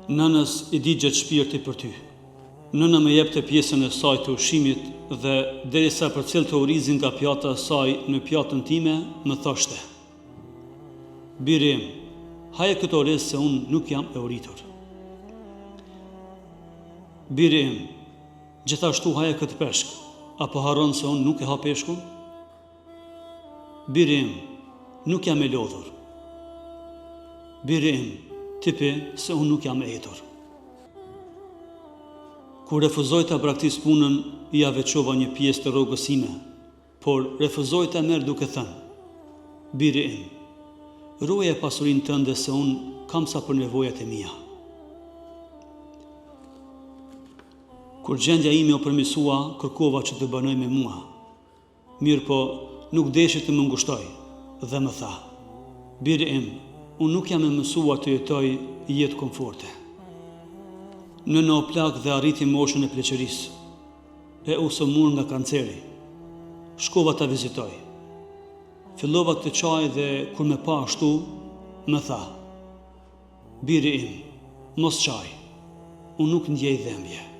Nënës i digjet shpirti për ty. Nëna më jepte pjesën e saj të ushqimit dhe derisa përcjellte orizin nga pjata e saj në pjatën time, më thoshte: "Biri im, haje këtë orez se unë nuk jam e uritur." "Biri im, gjithashtu haje këtë peshk, apo harron se unë nuk e ha peshkun?" "Biri im, nuk jam e lodhur." "Biri im, ti pi se unë nuk jam e etur." Kur refuzoj të braktis punën, ja veçova një pjesë të rrogës ime, por refuzoj të merr duke thënë: "Biri im, ruaje pasurinë tënde se unë kam sa për nevojat e mia." Kur gjendja ime u përmirësua, kërkova që të banoj me mua. Mirë po, nuk deshi të më ngushtoj dhe më tha: "Biri im, unë nuk jam e mësuar të jetoj jetë komforte." Nëna u plak dhe arriti moshën e pleqërisë. E u sëmur nga kanceri. Shkova ta vizitoj. Fillova të çaj dhe kur më pa ashtu, më tha: "Biri im, mos çaj, unë nuk ndjej dhembje."